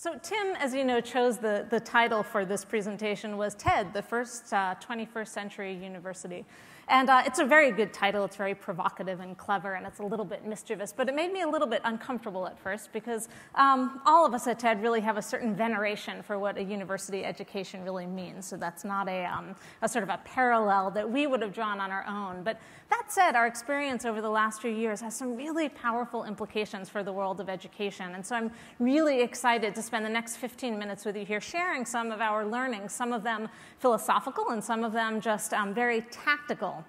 So Tim, as you know, chose the title for this presentation was TED, the first 21st century university. And it's a very good title. It's very provocative and clever, and it's a little bit mischievous. But it made me a little bit uncomfortable at first because all of us at TED really have a certain veneration for what a university education really means. So that's not a sort of a parallel that we would have drawn on our own. But that said, our experience over the last few years has some really powerful implications for the world of education. And so I'm really excited to spend the next 15 minutes with you here sharing some of our learnings, some of them philosophical and some of them just very tactical.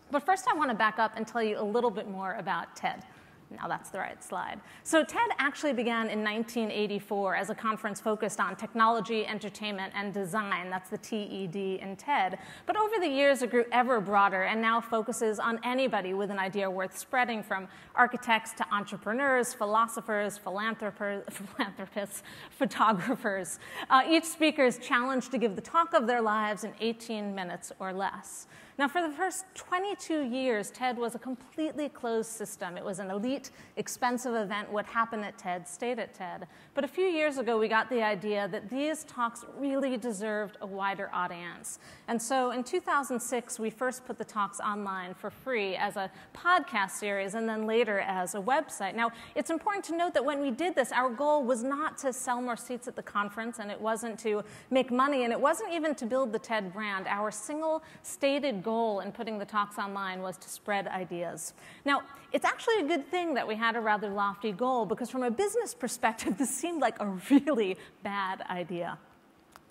But first I want to back up and tell you a little bit more about TED. Now that's the right slide. So TED actually began in 1984 as a conference focused on technology, entertainment, and design. That's the TED in TED. But over the years, it grew ever broader and now focuses on anybody with an idea worth spreading, from architects to entrepreneurs, philosophers, philanthropists, photographers. Each speaker is challenged to give the talk of their lives in 18 minutes or less. Now, for the first 22 years, TED was a completely closed system. It was an elite, expensive event. What happened at TED stayed at TED. But a few years ago, we got the idea that these talks really deserved a wider audience. And so in 2006, we first put the talks online for free as a podcast series and then later as a website. Now, it's important to note that when we did this, our goal was not to sell more seats at the conference, and it wasn't to make money, and it wasn't even to build the TED brand. Our single stated goal in putting the talks online was to spread ideas. Now, it's actually a good thing that we had a rather lofty goal, because from a business perspective, this seemed like a really bad idea.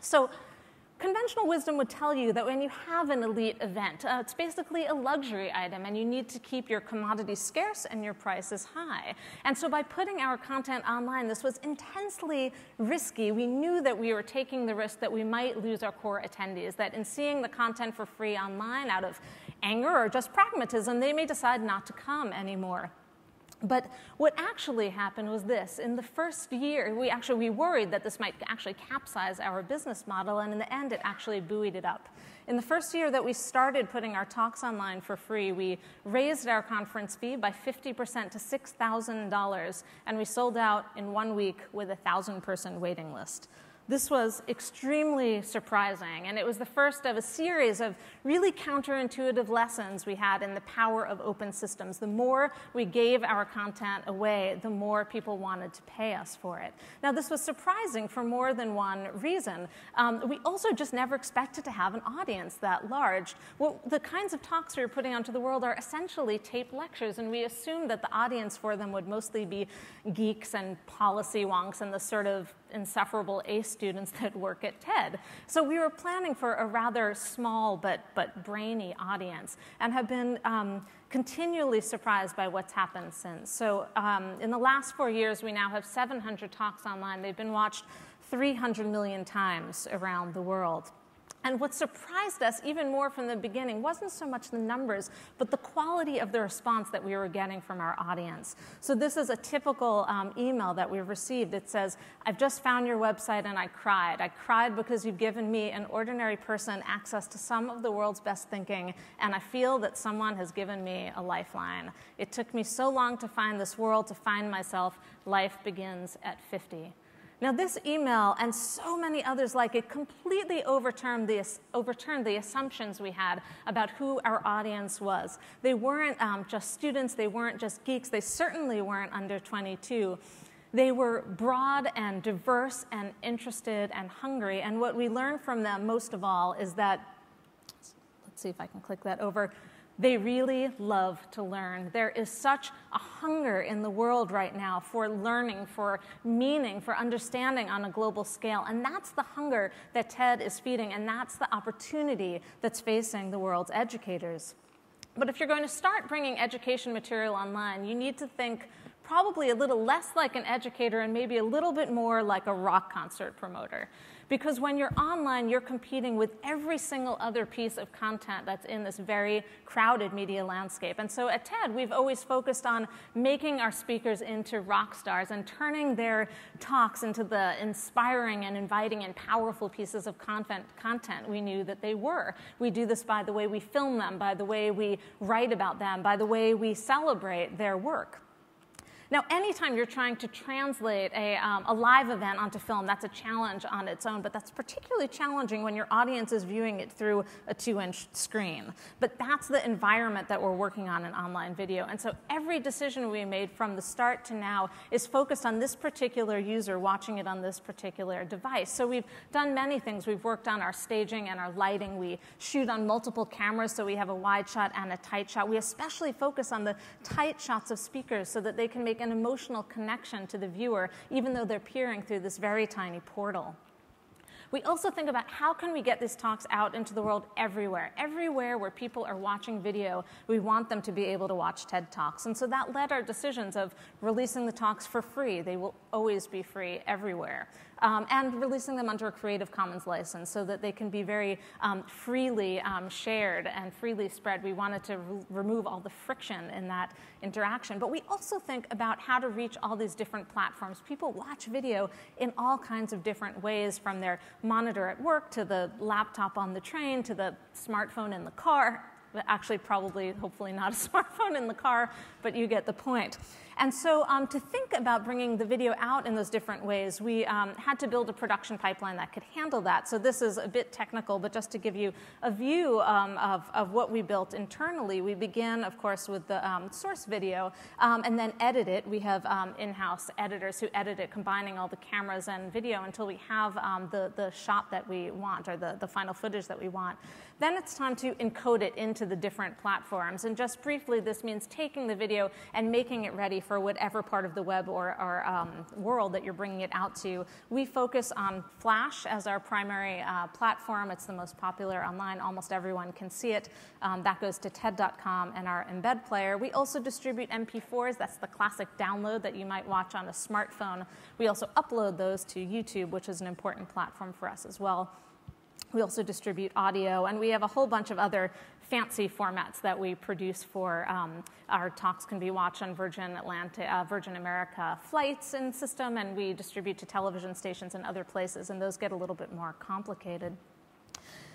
So conventional wisdom would tell you that when you have an elite event, it's basically a luxury item, and you need to keep your commodities scarce and your prices high. And so by putting our content online, this was intensely risky. We knew that we were taking the risk that we might lose our core attendees, that in seeing the content for free online out of anger or just pragmatism, they may decide not to come anymore. But what actually happened was this. In the first year, we worried that this might actually capsize our business model, and in the end, it actually buoyed it up. In the first year that we started putting our talks online for free, we raised our conference fee by 50% to $6,000, and we sold out in 1 week with a 1,000-person waiting list. This was extremely surprising, and it was the first of a series of really counterintuitive lessons we had in the power of open systems. The more we gave our content away, the more people wanted to pay us for it. Now, this was surprising for more than one reason. We also just never expected to have an audience that large. Well, the kinds of talks we were putting onto the world are essentially taped lectures, and we assumed that the audience for them would mostly be geeks and policy wonks and the sort of insufferable A students that work at TED. So we were planning for a rather small but brainy audience, and have been continually surprised by what's happened since. So in the last 4 years, we now have 700 talks online. They've been watched 300 million times around the world. And what surprised us even more from the beginning wasn't so much the numbers, but the quality of the response that we were getting from our audience. So this is a typical email that we've received. It says, "I've just found your website and I cried. I cried because you've given me, an ordinary person, access to some of the world's best thinking, and I feel that someone has given me a lifeline. It took me so long to find this world, to find myself. Life begins at 50. Now, this email and so many others like it completely overturned the assumptions we had about who our audience was. They weren't just students. They weren't just geeks. They certainly weren't under 22. They were broad and diverse and interested and hungry. And what we learned from them most of all is that, let's see if I can click that over, they really love to learn. There is such a hunger in the world right now for learning, for meaning, for understanding on a global scale. And that's the hunger that TED is feeding, and that's the opportunity that's facing the world's educators. But if you're going to start bringing education material online, you need to think probably a little less like an educator and maybe a little bit more like a rock concert promoter. Because when you're online, you're competing with every single other piece of content that's in this very crowded media landscape. And so at TED, we've always focused on making our speakers into rock stars and turning their talks into the inspiring and inviting and powerful pieces of content we knew that they were. We do this by the way we film them, by the way we write about them, by the way we celebrate their work. Now, anytime you're trying to translate a live event onto film, that's a challenge on its own, but that's particularly challenging when your audience is viewing it through a 2-inch screen. But that's the environment that we're working on in online video. And so every decision we made from the start to now is focused on this particular user watching it on this particular device. So we've done many things. We've worked on our staging and our lighting. We shoot on multiple cameras, so we have a wide shot and a tight shot. We especially focus on the tight shots of speakers so that they can make an emotional connection to the viewer, even though they're peering through this very tiny portal. We also think about how can we get these talks out into the world everywhere. Everywhere where people are watching video, we want them to be able to watch TED Talks. And so that led our decisions of releasing the talks for free. They will always be free everywhere. And releasing them under a Creative Commons license so that they can be very freely shared and freely spread. We wanted to remove all the friction in that interaction. But we also think about how to reach all these different platforms. People watch video in all kinds of different ways, from their monitor at work to the laptop on the train to the smartphone in the car. Actually, probably, hopefully not a smartphone in the car, but you get the point. And so to think about bringing the video out in those different ways, we had to build a production pipeline that could handle that. So this is a bit technical, but just to give you a view of what we built internally, we begin, of course, with the source video and then edit it. We have in-house editors who edit it, combining all the cameras and video until we have the shot that we want, or the final footage that we want. Then it's time to encode it into the different platforms. And just briefly, this means taking the video and making it ready for whatever part of the web or world that you're bringing it out to. We focus on Flash as our primary platform. It's the most popular online. Almost everyone can see it. That goes to TED.com and our embed player. We also distribute MP4s. That's the classic download that you might watch on a smartphone. We also upload those to YouTube, which is an important platform for us as well. We also distribute audio, and we have a whole bunch of other fancy formats that we produce for our talks. Can be watched on Virgin America flights and system, and we distribute to television stations and other places, and those get a little bit more complicated.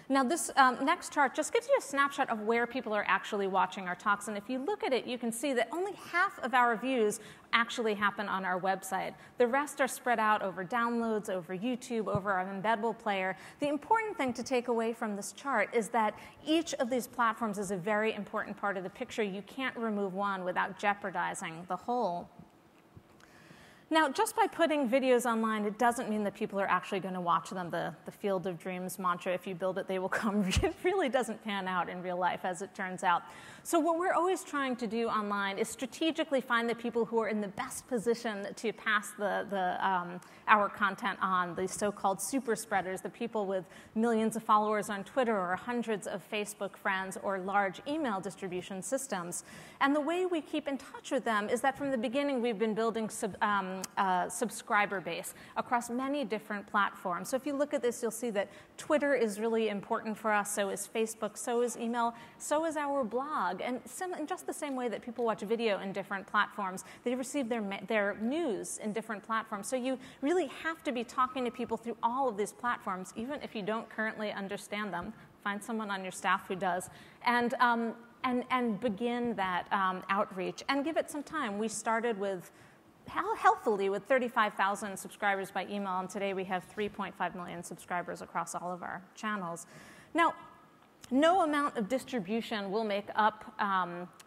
Now, this next chart just gives you a snapshot of where people are actually watching our talks. And if you look at it, you can see that only half of our views actually happen on our website. The rest are spread out over downloads, over YouTube, over our embeddable player. The important thing to take away from this chart is that each of these platforms is a very important part of the picture. You can't remove one without jeopardizing the whole. Now, just by putting videos online, it doesn't mean that people are actually going to watch them. The field of dreams mantra, if you build it, they will come, it really doesn't pan out in real life, as it turns out. So what we're always trying to do online is strategically find the people who are in the best position to pass our content on, the so-called super spreaders, the people with millions of followers on Twitter or hundreds of Facebook friends or large email distribution systems. And the way we keep in touch with them is that from the beginning we've been building subscriber base across many different platforms. So if you look at this, you'll see that Twitter is really important for us, so is Facebook, so is email, so is our blog. And in just the same way that people watch video in different platforms, they receive their news in different platforms. So you really have to be talking to people through all of these platforms, even if you don't currently understand them. Find someone on your staff who does. And begin that outreach and give it some time. We started with healthily with 35,000 subscribers by email, and today we have 3.5 million subscribers across all of our channels. Now, no amount of distribution will make up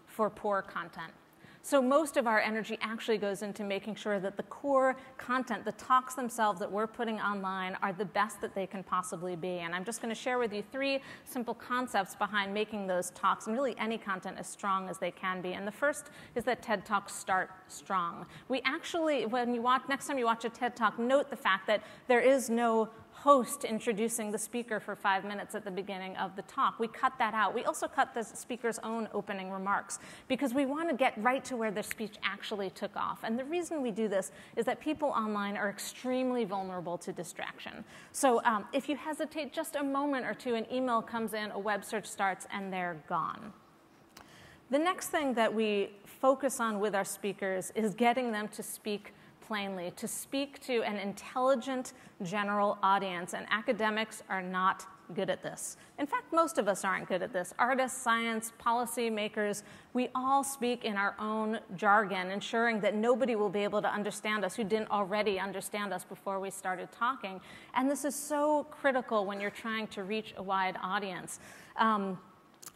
for poor content. So most of our energy actually goes into making sure that the core content, the talks themselves that we're putting online, are the best that they can possibly be. And I'm just going to share with you 3 simple concepts behind making those talks, and really any content, as strong as they can be. And the first is that TED Talks start strong. We actually, next time you watch a TED Talk, note the fact that there is no host introducing the speaker for 5 minutes at the beginning of the talk. We cut that out. We also cut the speaker's own opening remarks because we want to get right to where their speech actually took off. And the reason we do this is that people online are extremely vulnerable to distraction. So if you hesitate just a moment or two, an email comes in, a web search starts, and they're gone. The next thing that we focus on with our speakers is getting them to speak plainly, to speak to an intelligent general audience. And academics are not good at this. In fact, most of us aren't good at this. Artists, science, policy makers, we all speak in our own jargon, ensuring that nobody will be able to understand us who didn't already understand us before we started talking. And this is so critical when you're trying to reach a wide audience.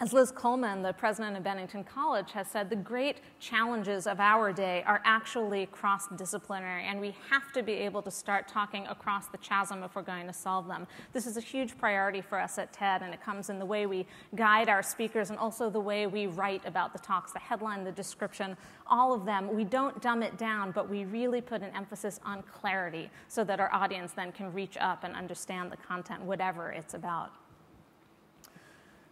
As Liz Coleman, the president of Bennington College, has said, the great challenges of our day are actually cross-disciplinary, and we have to be able to start talking across the chasm if we're going to solve them. This is a huge priority for us at TED, and it comes in the way we guide our speakers and also the way we write about the talks, the headline, the description, all of them. We don't dumb it down, but we really put an emphasis on clarity so that our audience then can reach up and understand the content, whatever it's about.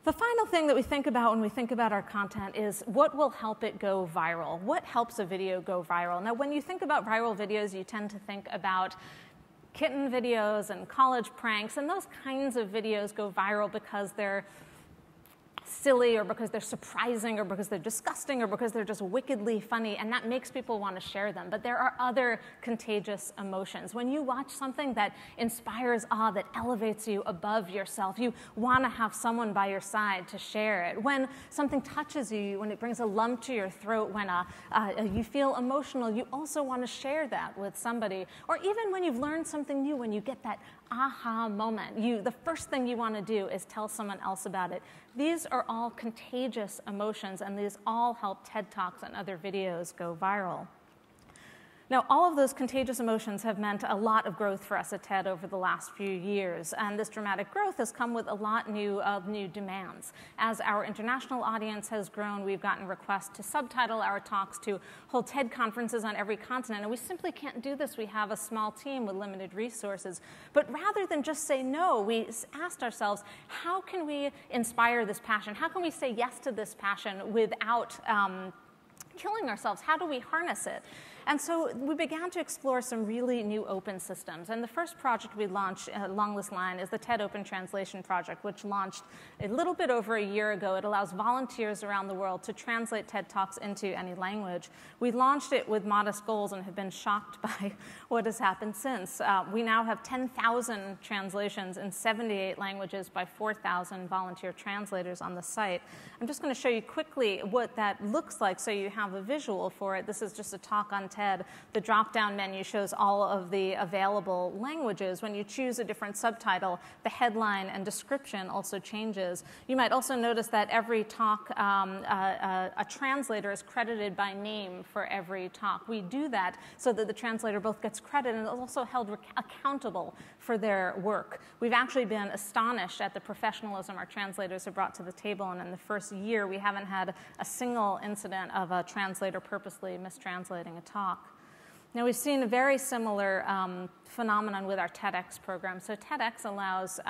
The final thing that we think about when we think about our content is what will help it go viral? What helps a video go viral? Now, when you think about viral videos, you tend to think about kitten videos and college pranks, and those kinds of videos go viral because they're silly or because they're surprising or because they're disgusting or because they're just wickedly funny, and that makes people want to share them. But there are other contagious emotions. When you watch something that inspires awe, that elevates you above yourself, you want to have someone by your side to share it. When something touches you, when it brings a lump to your throat, when you feel emotional, you also want to share that with somebody. Or even when you've learned something new, when you get that aha moment, the first thing you want to do is tell someone else about it. These are all contagious emotions, and these all help TED Talks and other videos go viral. Now, all of those contagious emotions have meant a lot of growth for us at TED over the last few years, and this dramatic growth has come with a lot of new demands. As our international audience has grown, we've gotten requests to subtitle our talks, to hold TED conferences on every continent, and we simply can't do this. We have a small team with limited resources. But rather than just say no, we asked ourselves, how can we inspire this passion? How can we say yes to this passion without killing ourselves? How do we harness it? And so we began to explore some really new open systems. And the first project we launched along this line is the TED Open Translation Project, which launched a little bit over a year ago. It allows volunteers around the world to translate TED Talks into any language. We launched it with modest goals and have been shocked by what has happened since. We now have 10,000 translations in 78 languages by 4,000 volunteer translators on the site. I'm just going to show you quickly what that looks like so you have a visual for it. This is just a talk on TED. The drop-down menu shows all of the available languages. When you choose a different subtitle, the headline and description also changes. You might also notice that every talk, a translator is credited by name for every talk. We do that so that the translator both gets credit and is also held accountable for their work. We've actually been astonished at the professionalism our translators have brought to the table, and in the first year, we haven't had a single incident of a translator purposely mistranslating a talk. Now, we've seen a very similar phenomenon with our TEDx program. So TEDx allows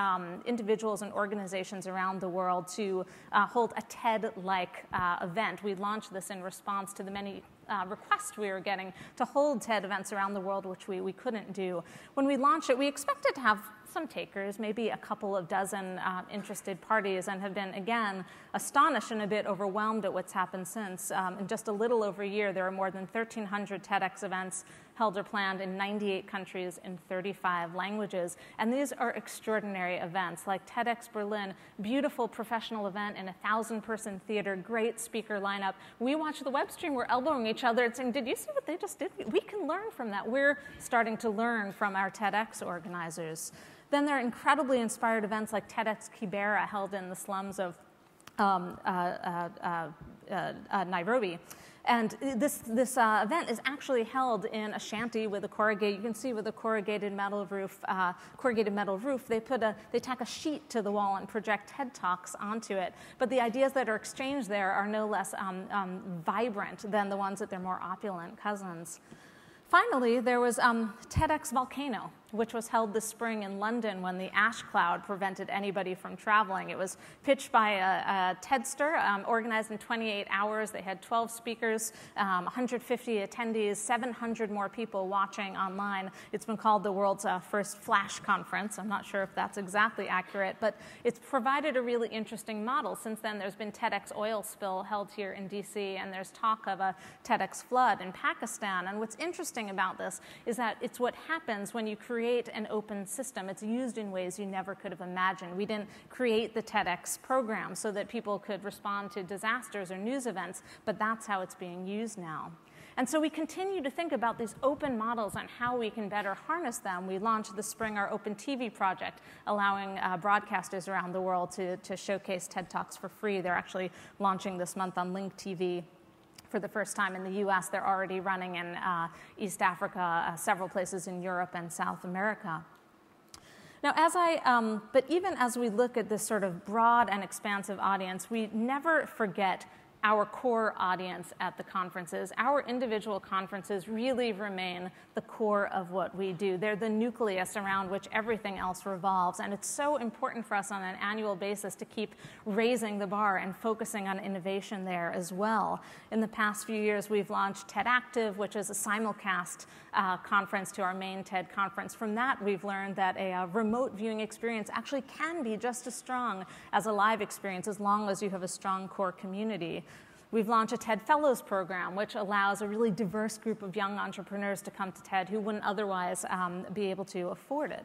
individuals and organizations around the world to hold a TED-like event. We launched this in response to the many requests we were getting to hold TED events around the world, which we couldn't do. When we launched it, we expected to have some takers, maybe a couple of dozen interested parties, and have been, again, astonished and a bit overwhelmed at what's happened since. In just a little over a year, there are more than 1,300 TEDx events held or planned in 98 countries in 35 languages. And these are extraordinary events, like TEDx Berlin, beautiful professional event in a 1,000-person theater, great speaker lineup. We watch the web stream, we're elbowing each other and saying, did you see what they just did? We can learn from that. We're starting to learn from our TEDx organizers. Then there are incredibly inspired events like TEDx Kibera, held in the slums of Nairobi. And this event is actually held in a shanty with a corrugated, you can see with a corrugated metal roof, they tack a sheet to the wall and project TED Talks onto it. But the ideas that are exchanged there are no less vibrant than the ones at their more opulent cousins. Finally, there was TEDx Volcano, which was held this spring in London when the ash cloud prevented anybody from traveling. It was pitched by a TEDster, organized in 28 hours. They had 12 speakers, 150 attendees, 700 more people watching online. It's been called the world's first flash conference. I'm not sure if that's exactly accurate, but it's provided a really interesting model. Since then, there's been TEDx oil spill held here in DC, and there's talk of a TEDx flood in Pakistan. And what's interesting about this is that it's what happens when you create create an open system. It's used in ways you never could have imagined. We didn't create the TEDx program so that people could respond to disasters or news events, but that's how it's being used now. And so we continue to think about these open models and how we can better harness them. We launched this spring our Open TV project, allowing broadcasters around the world to showcase TED Talks for free. They're actually launching this month on Link TV. For the first time in the US, they're already running in East Africa, several places in Europe and South America. Now, but even as we look at this sort of broad and expansive audience, we never forget our core audience at the conferences. Our individual conferences really remain the core of what we do. They're the nucleus around which everything else revolves, and it's so important for us on an annual basis to keep raising the bar and focusing on innovation there as well. In the past few years, we've launched TED Active, which is a simulcast conference to our main TED conference. From that, we've learned that a remote viewing experience actually can be just as strong as a live experience as long as you have a strong core community. We've launched a TED Fellows program, which allows a really diverse group of young entrepreneurs to come to TED who wouldn't otherwise be able to afford it.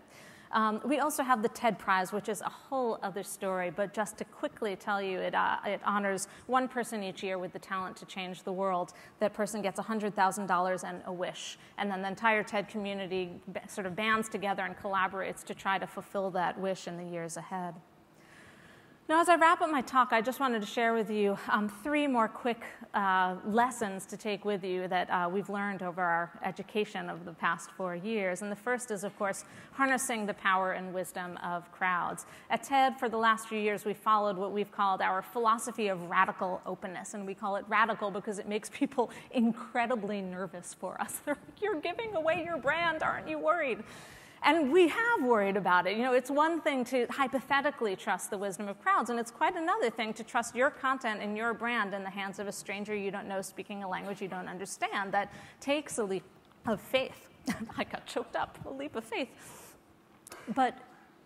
We also have the TED Prize, which is a whole other story, but just to quickly tell you, it honors one person each year with the talent to change the world. That person gets $100,000 and a wish, and then the entire TED community sort of bands together and collaborates to try to fulfill that wish in the years ahead. Now, as I wrap up my talk, I just wanted to share with you 3 more quick lessons to take with you that we've learned over our education of the past 4 years. And the first is, of course, harnessing the power and wisdom of crowds. At TED, for the last few years, we've followed what we've called our philosophy of radical openness. And we call it radical because it makes people incredibly nervous for us. They're like, "You're giving away your brand, aren't you worried?" And we have worried about it. You know, it's one thing to hypothetically trust the wisdom of crowds, and it's quite another thing to trust your content and your brand in the hands of a stranger you don't know speaking a language you don't understand. That takes a leap of faith. I got choked up, a leap of faith. But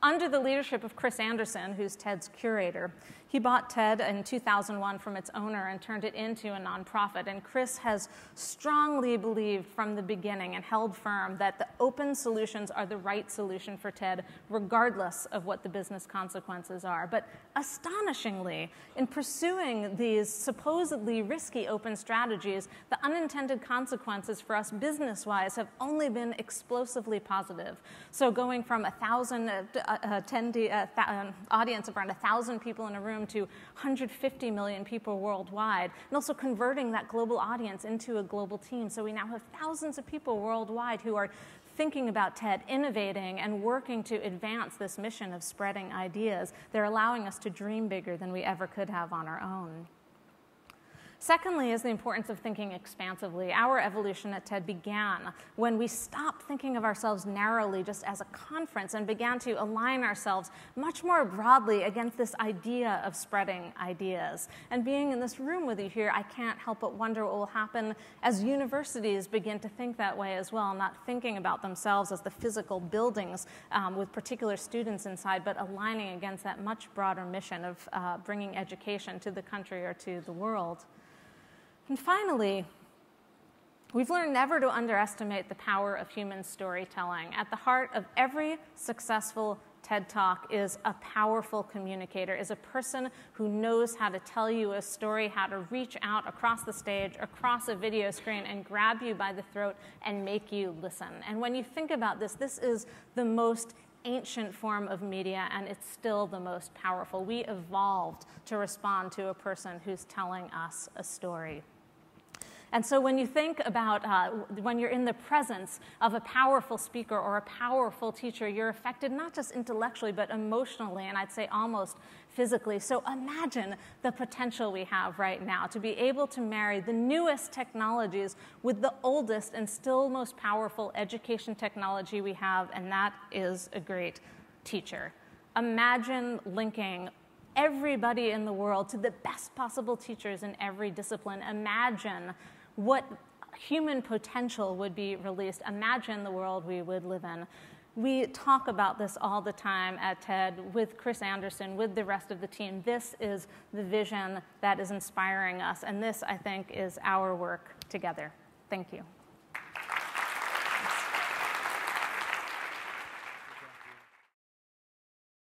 under the leadership of Chris Anderson, who's TED's curator, he bought TED in 2001 from its owner and turned it into a nonprofit. And Chris has strongly believed from the beginning and held firm that the open solutions are the right solution for TED, regardless of what the business consequences are. But astonishingly, in pursuing these supposedly risky open strategies, the unintended consequences for us business-wise have only been explosively positive. So going from 1,000 audience of around 1,000 people in a room to 150 million people worldwide, and also converting that global audience into a global team. So we now have thousands of people worldwide who are thinking about TED, innovating, and working to advance this mission of spreading ideas. They're allowing us to dream bigger than we ever could have on our own. Secondly is the importance of thinking expansively. Our evolution at TED began when we stopped thinking of ourselves narrowly just as a conference and began to align ourselves much more broadly against this idea of spreading ideas. And being in this room with you here, I can't help but wonder what will happen as universities begin to think that way as well, not thinking about themselves as the physical buildings with particular students inside, but aligning against that much broader mission of bringing education to the country or to the world. And finally, we've learned never to underestimate the power of human storytelling. At the heart of every successful TED Talk is a powerful communicator, is a person who knows how to tell you a story, how to reach out across the stage, across a video screen, and grab you by the throat and make you listen. And when you think about this, this is the most ancient form of media, and it's still the most powerful. We evolved to respond to a person who's telling us a story. And so when you think about when you're in the presence of a powerful speaker or a powerful teacher, you're affected not just intellectually, but emotionally, and I'd say almost physically. So imagine the potential we have right now to be able to marry the newest technologies with the oldest and still most powerful education technology we have, and that is a great teacher. Imagine linking everybody in the world to the best possible teachers in every discipline. Imagine what human potential would be released. Imagine the world we would live in. We talk about this all the time at TED with Chris Anderson, with the rest of the team. This is the vision that is inspiring us, and this, I think, is our work together. Thank you.